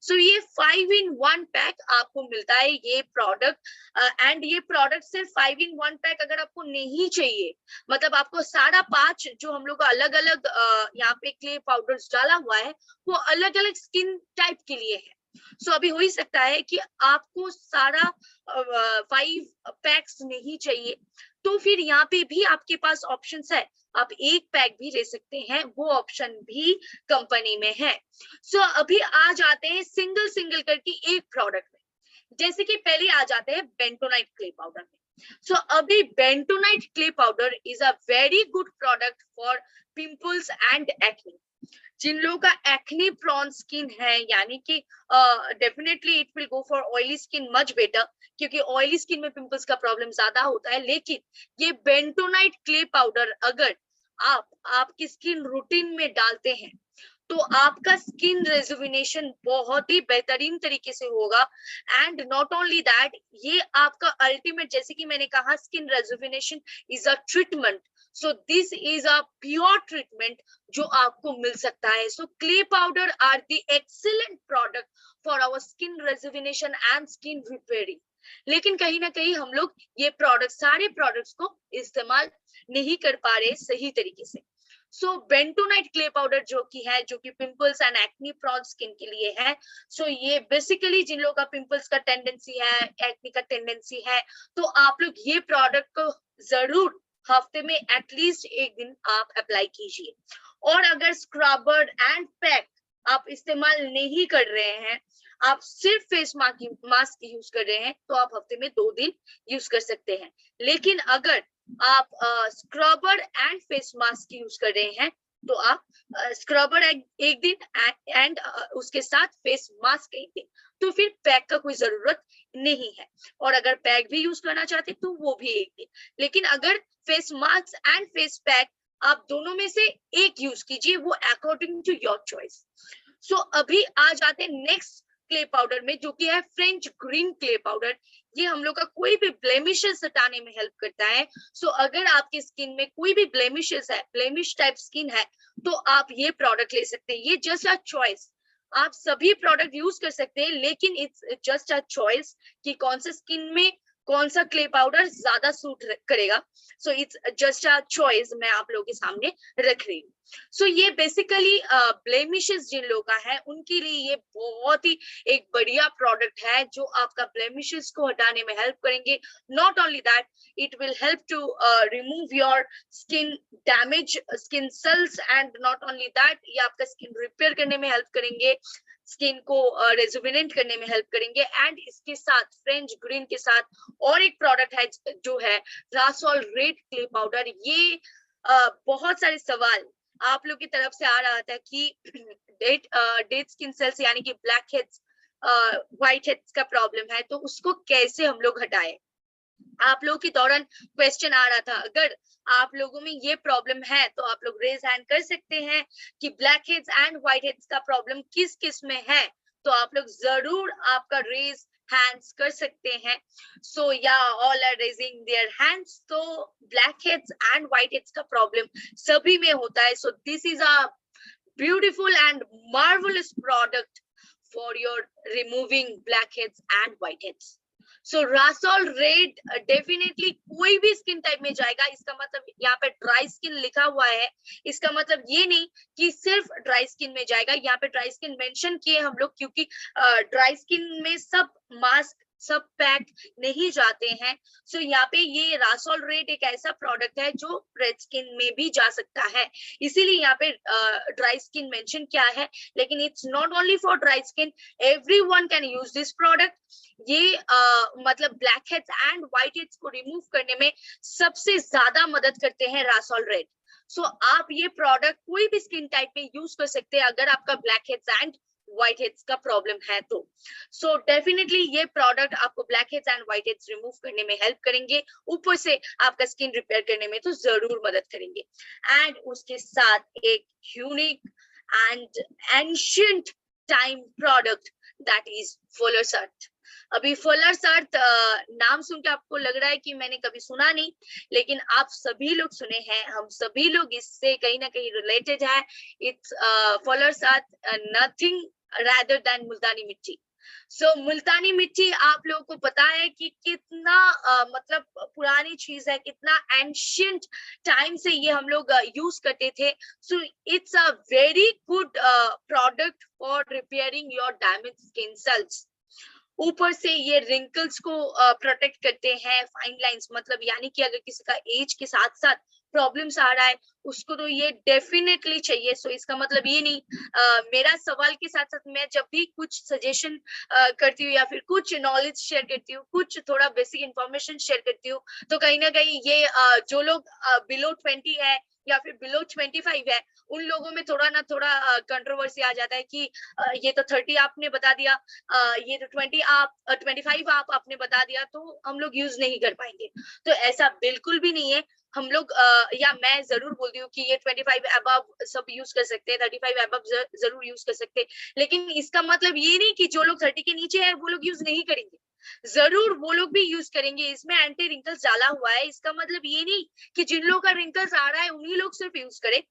सो ये 5 in 1 पैक आपको मिलता है ये प्रोडक्ट। एंड ये प्रोडक्ट सिर्फ 5 in 1 पैक अगर आपको नहीं चाहिए, मतलब आपको 5.5 जो हम लोग अलग अलग यहाँ पे क्ले पाउडर्स डाला हुआ है वो अलग अलग स्किन टाइप के लिए है। सो अभी हो ही सकता है कि आपको सारा 5 पैक्स नहीं चाहिए, तो फिर यहाँ पे भी आपके पास ऑप्शंस है, आप एक पैक भी ले सकते हैं, वो ऑप्शन भी कंपनी में है। सो अभी आ जाते हैं सिंगल सिंगल करके एक प्रोडक्ट में। जैसे कि पहले आ जाते हैं बेंटोनाइट क्ले पाउडर में। सो अभी bentonite clay powder is a very good product for pimples and acne. जिन लोगों का एक्ने प्रोन स्किन है, यानी कि definitely it will go for oily skin much better, क्योंकि ऑयली स्किन में पिंपल्स का प्रॉब्लम ज्यादा होता है। लेकिन ये बेंटोनाइट क्ले पाउडर अगर आप आपकी स्किन रूटीन में डालते हैं तो आपका स्किन रेजुविनेशन बहुत ही बेहतरीन तरीके से होगा। एंड नॉट ओनली दैट, ये आपका अल्टीमेट, जैसे कि मैंने कहा skin rejuvenation is a treatment, so this is a pure treatment जो आपको मिल सकता है। So clay powder are the excellent product for our skin rejuvenation and skin repairing. लेकिन कहीं ना कहीं हम लोग ये प्रोडक्ट, सारे प्रोडक्ट्स को इस्तेमाल नहीं कर पा रहे सही तरीके से। सो बेंटोनाइट क्ले पाउडर जो कि pimples and acne prone skin के लिए है। सो ये बेसिकली जिन लोगों का पिंपल्स का टेंडेंसी है, एक्ने का टेंडेंसी है, तो आप लोग ये प्रोडक्ट को जरूर हफ्ते में एटलीस्ट एक दिन आप अप्लाई कीजिए। और अगर स्क्रबर एंड पैक आप इस्तेमाल नहीं कर रहे हैं, आप सिर्फ फेस मास्क यूज कर रहे हैं, तो आप हफ्ते में 2 दिन यूज कर सकते हैं। लेकिन अगर आप scrubber and face mask use कर रहे हैं तो आप स्क्रबर एक दिन एंड उसके साथ फेस मास्क एक दिन, तो फिर पैक का कोई जरूरत नहीं है। और अगर पैक भी यूज करना चाहते तो वो भी एक दिन। लेकिन अगर face mask and face pack आप दोनों में से एक यूज कीजिए, वो अकॉर्डिंग टू योर चॉइस। सो अभी आ जाते हैं नेक्स्ट क्ले पाउडर में, जो कि है फ्रेंच ग्रीन क्ले पाउडर। ये हम लोग का कोई भी ब्लेमिशेस हटाने में हेल्प करता है। सो अगर आपकी स्किन में कोई भी ब्लेमिशेस है, ब्लेमिश टाइप स्किन है, तो आप ये प्रोडक्ट ले सकते हैं। ये जस्ट अ चॉइस, आप सभी प्रोडक्ट यूज कर सकते हैं, लेकिन इट्स जस्ट अ चॉइस कि कौन सा स्किन में कौन सा क्ले पाउडर ज्यादा सूट करेगा। So it's just a choice मैं आप लोगों के सामने रख रही हूँ। सो ये बेसिकली ब्लेमिशेस जिन लोगों का है उनके लिए ये बहुत ही एक बढ़िया प्रोडक्ट है जो आपका ब्लेमिशेस को हटाने में हेल्प करेंगे। Not only that, it will help to remove your skin damage skin cells, and not only that, ये आपका स्किन रिपेयर करने में हेल्प करेंगे, स्किन को रेजुविनेट करने में हेल्प करेंगे। एंड इसके साथ फ्रेंच ग्रीन के साथ और एक प्रोडक्ट है जो है रासोल रेड क्ले पाउडर। ये बहुत सारे सवाल आप लोग की तरफ से आ रहा था कि डेड स्किन सेल्स यानी कि ब्लैक हेड्स, व्हाइट हेड्स का प्रॉब्लम है, तो उसको कैसे हम लोग हटाएं। आप लोगों के दौरान क्वेश्चन आ रहा था, अगर आप लोगों में ये प्रॉब्लम है तो आप लोग रेज हैंड कर सकते हैं कि black heads and white heads का प्रॉब्लम किस किस में है, तो आप लोग जरूर आपका रेज हैंड्स कर सकते हैं। So ya all are raising their hands. तो black heads and white heads का प्रॉब्लम सभी में होता है। So this is a beautiful and marvelous product for your removing blackheads and whiteheads. So rhassoul red definitely कोई भी skin type में जाएगा. इसका मतलब यहाँ पे ड्राई स्किन लिखा हुआ है, इसका मतलब ये नहीं कि सिर्फ ड्राई स्किन में जाएगा. यहाँ पे ड्राई स्किन मेंशन किए हम लोग क्योंकि ड्राई स्किन में सब मास्क सब पैक नहीं जाते हैं. सो यहाँ पे ये रासोल रेड एक ऐसा प्रोडक्ट है जो रेड स्किन में भी जा सकता है, इसीलिए यहाँ पे ड्राई स्किन मेंशन किया है. लेकिन it's not only for dry skin, everyone can use this product. ये मतलब black heads and white heads को रिमूव करने में सबसे ज्यादा मदद करते हैं रासोल रेड. सो आप ये प्रोडक्ट कोई भी स्किन टाइप में यूज कर सकते हैं अगर आपका black heads and white heads का प्रॉब्लम है तो. सो डेफिनेटली ये प्रोडक्ट आपको black heads and white heads remove करने में हेल्प करेंगे, ऊपर से आपका स्किन रिपेयर करने में तो जरूर मदद करेंगे. एंड उसके साथ एक unique and ancient time product that is fuller's earth. अभी फुलर्स अर्थ नाम सुन के आपको लग रहा है कि मैंने कभी सुना नहीं, लेकिन आप सभी लोग सुने हैं, हम सभी लोग इससे कहीं ना कहीं रिलेटेड है. It's Fuller's earth nothing rather than मुल्तानी मिट्टी. सो मुल्तानी मिट्टी आप लोगों को पता है कि कितना मतलब पुरानी चीज है, कितना एंशिएंट टाइम से ये हम लोग यूज करते थे. सो it's a very good product for repairing your damage skin sales. ऊपर से ये रिंकल्स को प्रोटेक्ट करते हैं, फाइन लाइंस मतलब यानी कि अगर किसी का एज के साथ साथ प्रॉब्लम्स आ रहा है उसको तो ये डेफिनेटली चाहिए. सो इसका मतलब ये नहीं, मेरा सवाल के साथ साथ मैं जब भी कुछ सजेशन करती हूँ या फिर कुछ नॉलेज शेयर करती हूँ, कुछ थोड़ा बेसिक इंफॉर्मेशन शेयर करती हूँ, तो कहीं ना कहीं ये जो लोग बिलो 20 है या फिर बिलो 25 है उन लोगों में थोड़ा ना थोड़ा कंट्रोवर्सी आ जाता है कि ये तो 30 आपने बता दिया, ये तो 25 आप आपने बता दिया, तो हम लोग यूज नहीं कर पाएंगे. तो ऐसा बिल्कुल भी नहीं है. हम लोग या मैं जरूर बोलती हूँ कि ये 25 अबव सब यूज कर सकते हैं, 35 अबव जरूर यूज कर सकते हैं. लेकिन इसका मतलब ये नहीं कि जो लोग 30 के नीचे है वो लोग यूज नहीं करेंगे, जरूर वो लोग भी यूज करेंगे. इसमें एंटी रिंकल्स डाला हुआ है, इसका मतलब ये नहीं कि जिन लोगों का रिंकल्स आ रहा है उन्हीं लोग सिर्फ यूज करें,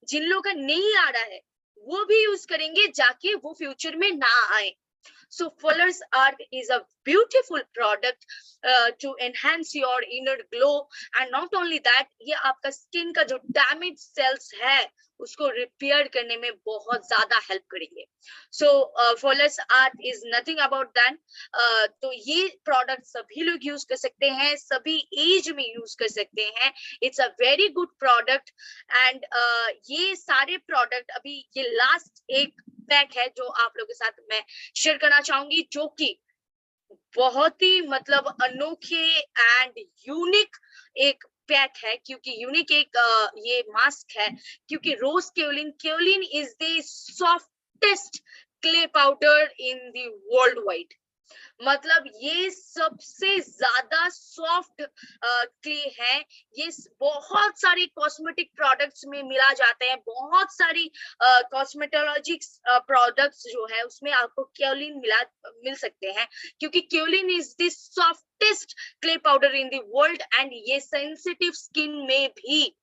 जिन लोगों का नहीं आ रहा है वो भी यूज करेंगे जाके वो फ्यूचर में ना आए. So Fuller's Earth is a beautiful product to enhance your inner glow, and not only that, ये आपका स्किन का जो डैमेज सेल्स है उसको रिपेयर करने में बहुत ज्यादा हेल्प करेंगे. सो Fuller's Earth is nothing about that. तो ये प्रोडक्ट सभी लोग यूज कर सकते हैं, सभी एज में यूज कर सकते हैं. It's a very good product. And ये सारे प्रोडक्ट अभी ये लास्ट एक पैक है जो आप लोगों के साथ मैं शेयर करना चाहूंगी, जो कि बहुत ही मतलब अनोखे एंड यूनिक एक पैक है. क्योंकि यूनिक एक ये मास्क है, क्योंकि rose kaolin is the softest clay powder in the world wide. मतलब ये सबसे ज्यादा सॉफ्ट क्ले है. ये बहुत सारी कॉस्मेटिक प्रोडक्ट्स में मिला जाते हैं, बहुत सारी कॉस्मेटोलॉजिक्स प्रोडक्ट्स जो है उसमें आपको केओलिन मिल सकते हैं, क्योंकि kaolin is the softest clay powder in the world and ये सेंसिटिव स्किन में भी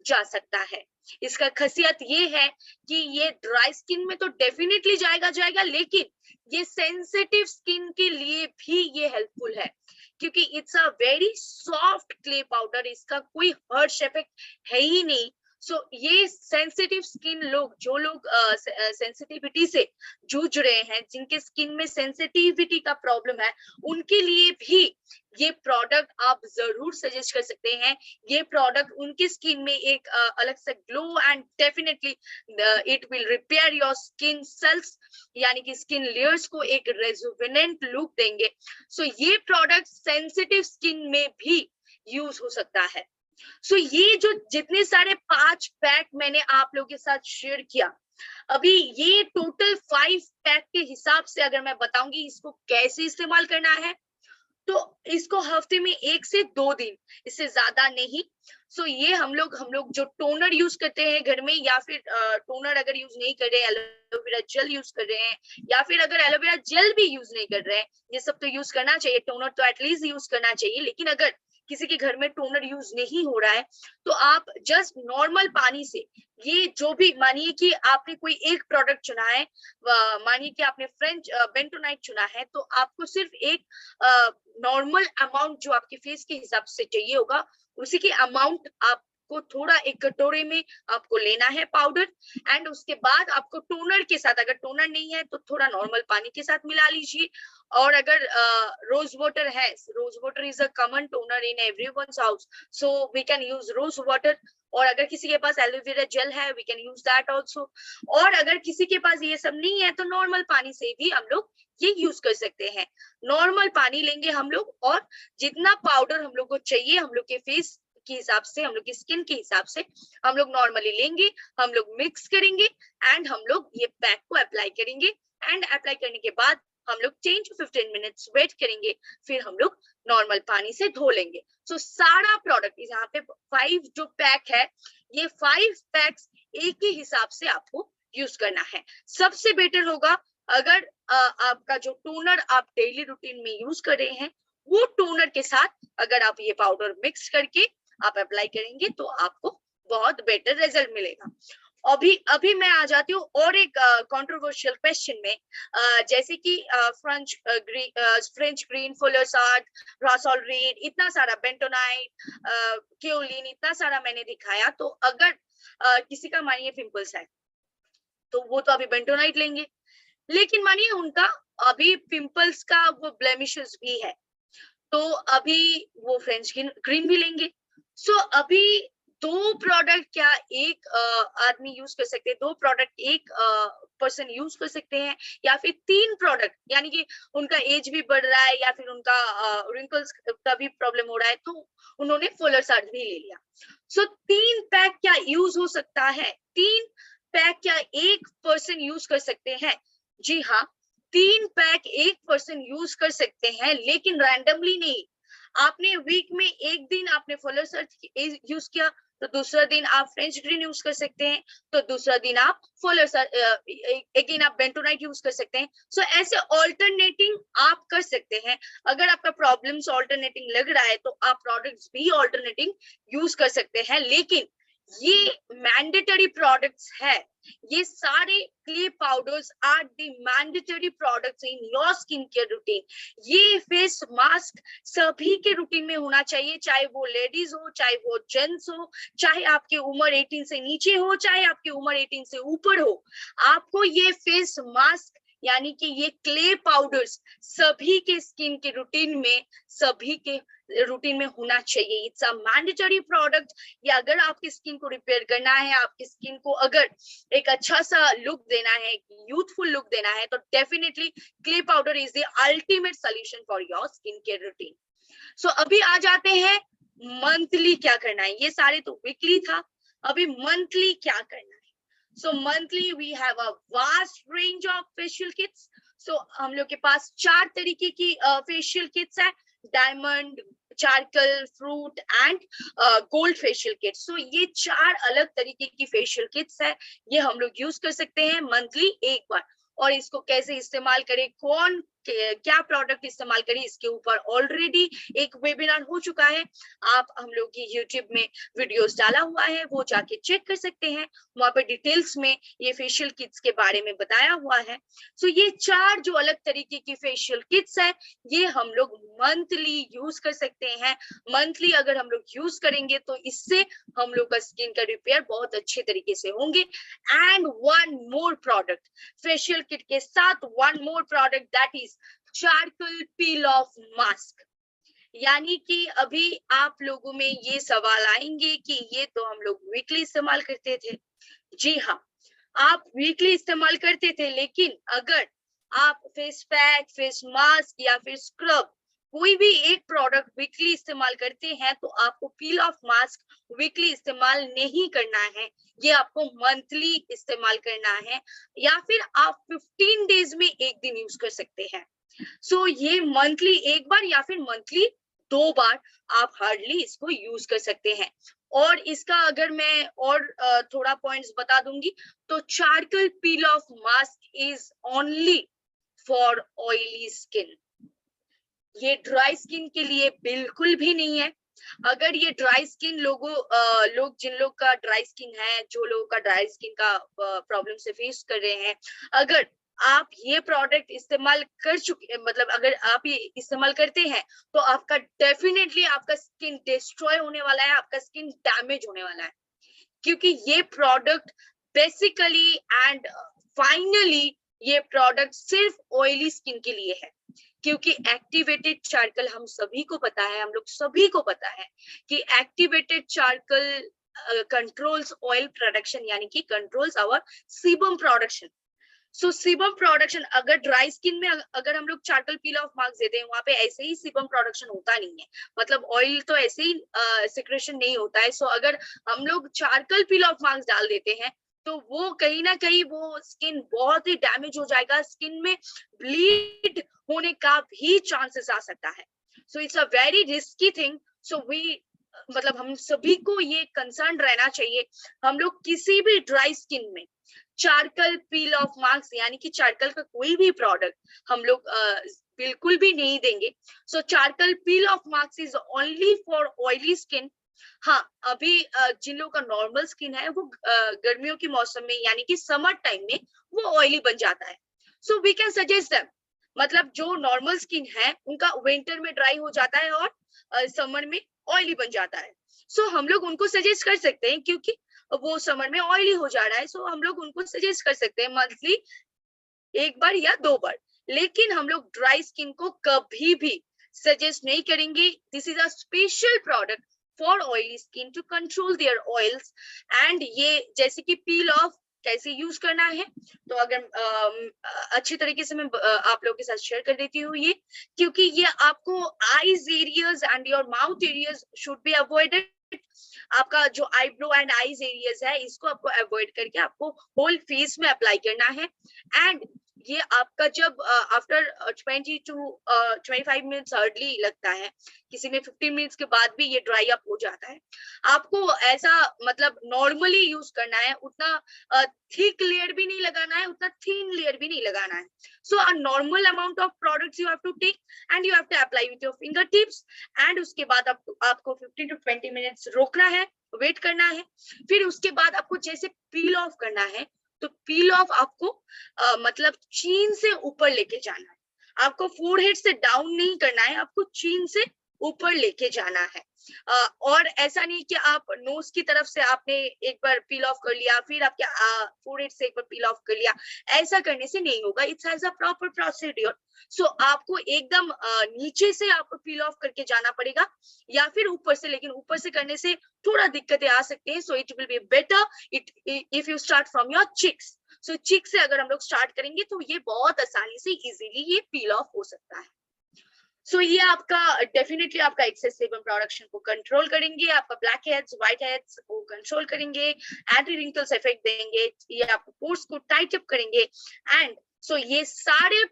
जा सकता है. इसका खासियत ये है कि ये ड्राई स्किन में तो डेफिनेटली जाएगा, लेकिन ये सेंसिटिव स्किन के लिए भी ये हेल्पफुल है, क्योंकि it's a very soft clay powder, इसका कोई हर्श इफेक्ट है ही नहीं. सो ये सेंसिटिव स्किन लोग, जो लोग सेंसिटिविटी से जूझ रहे हैं, जिनके स्किन में सेंसिटिविटी का प्रॉब्लम है, उनके लिए भी ये प्रोडक्ट आप जरूर सजेस्ट कर सकते हैं. ये प्रोडक्ट उनकी स्किन में एक अलग से glow and definitely it will repair your skin cells, यानी कि स्किन लेयर्स को एक रेजुवेनेंट लुक देंगे. सो ये प्रोडक्ट सेंसिटिव स्किन में भी यूज हो सकता है. सो ये जो जितने सारे 5 पैक मैंने आप लोगों के साथ शेयर किया, अभी ये टोटल 5 पैक के हिसाब से अगर मैं बताऊंगी इसको कैसे इस्तेमाल करना है, तो इसको हफ्ते में 1 से 2 दिन, इससे ज्यादा नहीं. सो ये हम लोग जो टोनर यूज करते हैं घर में, या फिर टोनर अगर यूज नहीं कर रहे, एलोवेरा जेल यूज कर रहे हैं, या फिर अगर एलोवेरा जेल भी यूज नहीं कर रहे हैं, ये सब तो यूज करना चाहिए. टोनर तो एटलीस्ट यूज करना चाहिए. लेकिन अगर किसी के घर में टोनर यूज नहीं हो रहा है, तो आप जस्ट नॉर्मल पानी से, ये जो भी, मानिए कि आपने कोई एक प्रोडक्ट चुना है, मानिए कि आपने फ्रेंच बेंटोनाइट चुना है, तो आपको सिर्फ एक नॉर्मल अमाउंट जो आपके फेस के हिसाब से चाहिए होगा, उसी के अमाउंट आपको थोड़ा एक कटोरे में आपको लेना है पाउडर, एंड उसके बाद आपको टोनर के साथ, अगर टोनर नहीं है तो थोड़ा नॉर्मल पानी के साथ मिला लीजिए। और अगर रोज वाटर है, rose water is a common toner in everyone's house, so we can use rose water. और अगर किसी के पास एलोवेरा जेल है, we can use that also. और अगर किसी के पास ये सब नहीं है तो नॉर्मल पानी से भी हम लोग ये यूज कर सकते हैं। नॉर्मल पानी लेंगे हम लोग, और जितना पाउडर हम लोग को चाहिए, हम लोग के फेस के हिसाब से, हम लोग की स्किन के हिसाब से हम लोग नॉर्मली लेंगे, हम लोग मिक्स करेंगे, एंड हम लोग ये पैक को अप्लाई करेंगे। एंड अप्लाई करने के बाद हम लोग 10 to 15 मिनट्स वेट करेंगे, फिर हम लोग नॉर्मल पानी से धो लेंगे। सो सारा प्रोडक्ट यहाँ पे 5 जो पैक है, ये 5 पैक्स एक ही हिसाब से आपको यूज करना है। सबसे बेटर होगा अगर आपका जो टोनर आप डेली रूटीन में यूज कर रहे हैं, वो टोनर के साथ अगर आप ये पाउडर मिक्स करके आप अप्लाई करेंगे तो आपको बहुत बेटर रिजल्ट मिलेगा। अभी मैं आ जाती हूँ और एक कंट्रोवर्शियल क्वेश्चन में, जैसे कि French green, fuller's earth, rhassoul red, इतना सारा बेंटोनाइट, क्योलिन, इतना सारा मैंने दिखाया। तो अगर किसी का मानिए पिंपल्स है, तो वो तो अभी बेंटोनाइट लेंगे, लेकिन मानिए उनका अभी पिंपल्स का वो ब्लेमिशेस भी है, तो अभी वो फ्रेंच ग्रीन भी लेंगे। सो अभी 2 प्रोडक्ट क्या एक आदमी यूज कर सकते हैं, 2 प्रोडक्ट एक पर्सन यूज कर सकते हैं, या फिर 3 प्रोडक्ट, यानी कि उनका एज भी बढ़ रहा है या फिर उनका रिंकल्स का भी प्रॉब्लम हो रहा है, तो उन्होंने फुलर्स आर्ट भी ले लिया। सो 3 पैक क्या यूज हो सकता है? 3 पैक क्या एक पर्सन यूज कर सकते हैं? जी हाँ, 3 पैक एक पर्सन यूज कर सकते हैं, लेकिन रैंडमली नहीं। आपने वीक में एक दिन आपने फुलर्स आर्ट यूज किया, तो दूसरा दिन आप फ्रेंच ग्रीन यूज कर सकते हैं, तो दूसरा दिन आप फुलर्स अगेन आप बेंटोनाइट यूज कर सकते हैं। सो ऐसे ऑल्टरनेटिंग आप कर सकते हैं। अगर आपका प्रॉब्लम्स ऑल्टरनेटिंग लग रहा है तो आप प्रोडक्ट्स भी ऑल्टरनेटिंग यूज कर सकते हैं, लेकिन ये मैंडेटरी प्रोडक्ट्स है। ये सारे clay powders are the mandatory products in your skin care routine. ये फेस मास्क सभी के रूटीन में होना चाहिए, चाहे वो लेडीज हो, चाहे वो जेंट्स हो, चाहे आपकी उम्र 18 से नीचे हो, चाहे आपकी उम्र 18 से ऊपर हो। आपको ये फेस मास्क यानी कि ये क्ले पाउडर्स सभी के स्किन के रूटीन में, सभी के रूटीन में होना चाहिए। It's a mandatory product. या अगर आपकी स्किन को रिपेयर करना है, आपकी स्किन को अगर एक अच्छा सा लुक देना है, यूथफुल लुक देना है, तो definitely clay powder is the ultimate solution for your skin care routine. So अभी आ जाते हैं मंथली क्या करना है। ये सारे तो वीकली था, अभी मंथली क्या करना है। So monthly we have a vast range of facial kits. So हम लोग के पास 4 तरीके की फेशियल किट्स है, diamond, charcoal, fruit and gold facial kit. So ये 4 अलग तरीके की फेशियल किट्स है, ये हम लोग यूज कर सकते हैं मंथली एक बार। और इसको कैसे इस्तेमाल करें, कौन क्या प्रोडक्ट इस्तेमाल करें, इसके ऊपर ऑलरेडी एक वेबिनार हो चुका है। आप हम लोग की यूट्यूब में वीडियोस डाला हुआ है, वो जाके चेक कर सकते हैं। वहां पे डिटेल्स में ये फेशियल किट्स के बारे में बताया हुआ है। सो ये 4 जो अलग तरीके की फेशियल किट्स है, ये हम लोग मंथली यूज कर सकते हैं। मंथली अगर हम लोग यूज करेंगे तो इससे हम लोग का स्किन का रिपेयर बहुत अच्छे तरीके से होंगे। And one more product, facial kit के साथ one more product, that is charcoal peel of mask. यानी कि अभी आप लोगों में ये सवाल आएंगे कि ये तो हम लोग वीकली इस्तेमाल करते थे। जी हाँ, आप वीकली इस्तेमाल करते थे, लेकिन अगर आप फेस पैक, फेस मास्क या फिर स्क्रब कोई भी एक प्रोडक्ट वीकली इस्तेमाल करते हैं, तो आपको पील ऑफ मास्क वीकली इस्तेमाल नहीं करना है, ये आपको मंथली इस्तेमाल करना है, या फिर आप 15 डेज में एक दिन यूज कर सकते हैं। सो ये मंथली एक बार या फिर मंथली 2 बार आप हार्डली इसको यूज कर सकते हैं। और इसका अगर मैं और थोड़ा पॉइंट्स बता दूंगी, तो charcoal peel of mask is only for oily skin. ये ड्राई स्किन के लिए बिल्कुल भी नहीं है। अगर ये ड्राई स्किन लोग जिन लोग का ड्राई स्किन है, जो लोगों का ड्राई स्किन का प्रॉब्लम से फेस कर रहे हैं, अगर आप ये प्रोडक्ट इस्तेमाल कर चुके, मतलब अगर आप ये इस्तेमाल करते हैं, तो आपका डेफिनेटली आपका स्किन डिस्ट्रॉय होने वाला है, आपका स्किन डैमेज होने वाला है, क्योंकि ये प्रोडक्ट बेसिकली एंड फाइनली ये प्रोडक्ट सिर्फ ऑयली स्किन के लिए है। क्योंकि एक्टिवेटेड चारकोल, हम सभी को पता है, हम लोग सभी को पता है कि activated charcoal controls oil production, यानी कि controls our sebum production. So sebum production, अगर ड्राई स्किन में अगर हम लोग चारकोल पील ऑफ मार्क्स देते हैं, वहां पे ऐसे ही सीबम प्रोडक्शन होता नहीं है, मतलब ऑयल तो ऐसे ही सिक्रेशन नहीं होता है। सो अगर हम लोग चारकोल पील ऑफ मार्क्स डाल देते हैं, तो वो कहीं ना कहीं वो स्किन बहुत ही डैमेज हो जाएगा, स्किन में ब्लीड होने का भी चांसेस आ सकता है। So it's a very risky thing. So we, मतलब हम सभी को ये कंसर्न रहना चाहिए, हम लोग किसी भी ड्राई स्किन में चारकोल पील ऑफ मार्क्स, यानी कि चारकोल का कोई भी प्रोडक्ट हम लोग बिल्कुल भी नहीं देंगे। So charcoal peel off masks is only for oily skin. हाँ, अभी जिन लोगों का नॉर्मल स्किन है, वो गर्मियों के मौसम में, यानी कि समर टाइम में वो ऑयली बन जाता है। So we can suggest them, मतलब जो नॉर्मल स्किन है उनका विंटर में ड्राई हो जाता है और समर में ऑयली बन जाता है। सो हम लोग उनको सजेस्ट कर सकते हैं, क्योंकि वो समर में ऑयली हो जा रहा है, सो हम लोग उनको सजेस्ट कर सकते हैं मंथली 1 बार या 2 बार। लेकिन हम लोग ड्राई स्किन को कभी भी सजेस्ट नहीं करेंगे। This is a special product for oily skin to control their oils. And ये जैसे कि पील ऑफ कैसे यूज करना है, तो अगर अच्छी तरीके से मैं आप लोगों के साथ शेयर कर देती हूँ ये, क्योंकि ये आपको eyes areas and your mouth areas should be avoided. आपका जो आईब्रो एंड आईज एरियाज है, इसको आपको अवॉइड करके आपको होल फेस में अप्लाई करना है। एंड ये आपका जब आफ्टर 20 to 25 मिनट्स हार्डली लगता है, किसी में 15 मिनट्स के बाद भी ये ड्राई अप हो जाता है। आपको ऐसा मतलब नॉर्मली यूज करना है, उतना थिक लेयर भी नहीं लगाना है, उतना थिन लेयर भी नहीं लगाना है। So a normal amount of products you have to take and you have to apply with your finger tips. And उसके बाद आपको 15 to 20 मिनट्स रोकना है, वेट करना है। फिर उसके बाद आपको जैसे पील ऑफ करना है, तो पील ऑफ आपको मतलब चीन से ऊपर लेके जाना है, आपको फोरहेड से डाउन नहीं करना है, आपको चीन से ऊपर लेके जाना है। और ऐसा नहीं कि आप नोज की तरफ से आपने एक बार पील ऑफ कर लिया, फिर आपके फोरहेड से एक बार पील ऑफ कर लिया, ऐसा करने से नहीं होगा। It's has a proper procedure. So आपको एकदम नीचे से आपको पील ऑफ करके जाना पड़ेगा, या फिर ऊपर से, लेकिन ऊपर से करने से थोड़ा दिक्कतें आ सकती हैं। So it will be better if you start from your cheeks. So cheek से अगर हम लोग स्टार्ट करेंगे, तो ये बहुत आसानी से इजीली ये पील ऑफ हो सकता है। सो ये आपका डेफिनेटली आपका एक्सेस सेबम प्रोडक्शन को कंट्रोल करेंगे, आपका ब्लैक हेड्स, व्हाइट हेड्स को कंट्रोल करेंगे, एंटी रिंकल्स इफेक्ट देंगे, ये आपको पोर्स को टाइट अप करेंगे। एंड सो ये सारे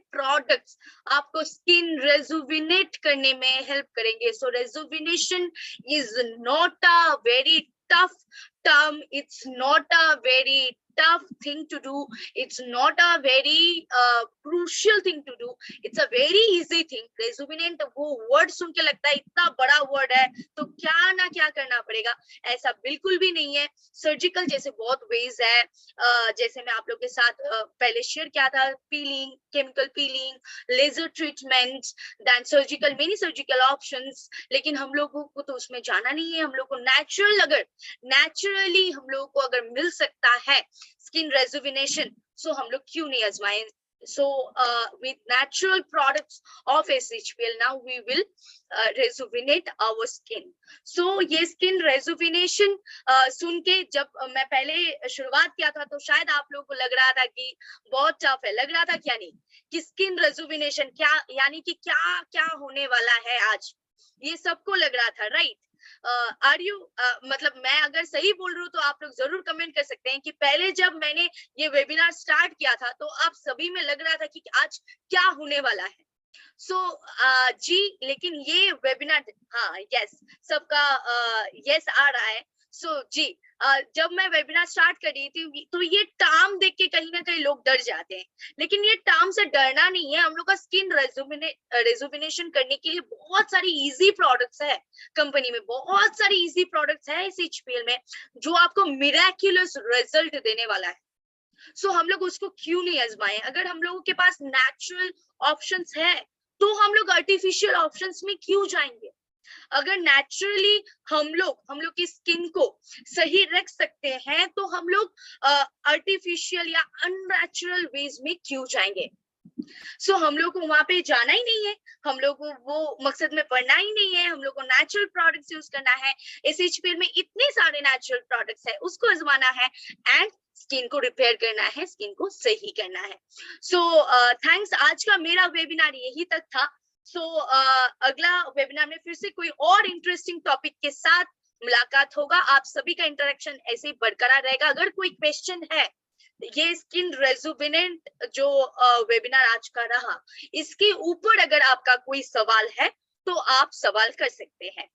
प्रोडक्ट्स आपको स्किन रेजुविनेट करने में हेल्प करेंगे। So rejuvenation is not a very tough term, it's not a very tough thing to do, it's not a very crucial thing to do, it's a very easy thing. rejuvenate वो word सुन के लगता है इतना बड़ा word है तो क्या ना क्या करना पड़ेगा, ऐसा बिल्कुल भी नहीं है। सर्जिकल जैसे बहुत वेज है, जैसे मैं आप लोग के साथ पहले शेयर किया था, peeling, chemical peeling, laser treatment, then surgical, many surgical options. लेकिन हम लोगों को तो उसमें जाना नहीं है, हम लोग को नेचुरली हम लोगों को अगर मिल सकता है स्किन रेजुविनेशन, सो हम लोग क्यों नहीं आजमाएं। So with natural products of SHPL, now we will rejuvenate our skin. So ये skin rejuvenation सुन के जब मैं पहले शुरुआत किया था, तो शायद आप लोगों को लग रहा था कि बहुत टफ है, लग रहा था क्या नहीं कि स्किन रेजुविनेशन क्या, यानी कि क्या क्या होने वाला है आज, ये सबको लग रहा था, राइट? आर यू मतलब मैं अगर सही बोल रही हूँ तो आप लोग जरूर कमेंट कर सकते हैं कि पहले जब मैंने ये वेबिनार स्टार्ट किया था तो आप सभी में लग रहा था कि आज क्या होने वाला है। सो जी, लेकिन ये वेबिनार, हाँ यस, सबका यस आ रहा है। जी, जब मैं वेबिनार स्टार्ट कर रही थी तो ये टर्म देख के कहीं ना कहीं लोग डर जाते हैं, लेकिन ये टर्म से डरना नहीं है। हम लोग का स्किन रेजुविनेशन करने के लिए बहुत सारी इजी प्रोडक्ट्स है कंपनी में, बहुत सारी इजी प्रोडक्ट्स है इस एचपीएल में जो आपको मिराक्युलस रिजल्ट देने वाला है। हम लोग उसको क्यों नहीं आजमाएं? अगर हम लोगों के पास नेचुरल ऑप्शंस है तो हम लोग आर्टिफिशियल ऑप्शंस में क्यों जाएंगे? अगर नेचुरली हम लोग की स्किन को सही रख सकते हैं तो हम लोग आर्टिफिशियल या अननेचुरल वेज में क्यों जाएंगे? हम लोग को वहां पे जाना ही नहीं है, हम लोग को वो मकसद में पढ़ना ही नहीं है, हम लोग को नेचुरल प्रोडक्ट्स यूज करना है। इस एचपीएल में इतने सारे नेचुरल प्रोडक्ट्स है, उसको आजमाना है एंड स्किन को रिपेयर करना है, स्किन को सही करना है। थैंक्स, आज का मेरा वेबिनार यही तक था। अगला वेबिनार में फिर से कोई और इंटरेस्टिंग टॉपिक के साथ मुलाकात होगा। आप सभी का इंटरेक्शन ऐसे ही बरकरार रहेगा। अगर कोई क्वेश्चन है, ये स्किन रेजुविनेंट जो वेबिनार आज का रहा, इसके ऊपर अगर आपका कोई सवाल है तो आप सवाल कर सकते हैं।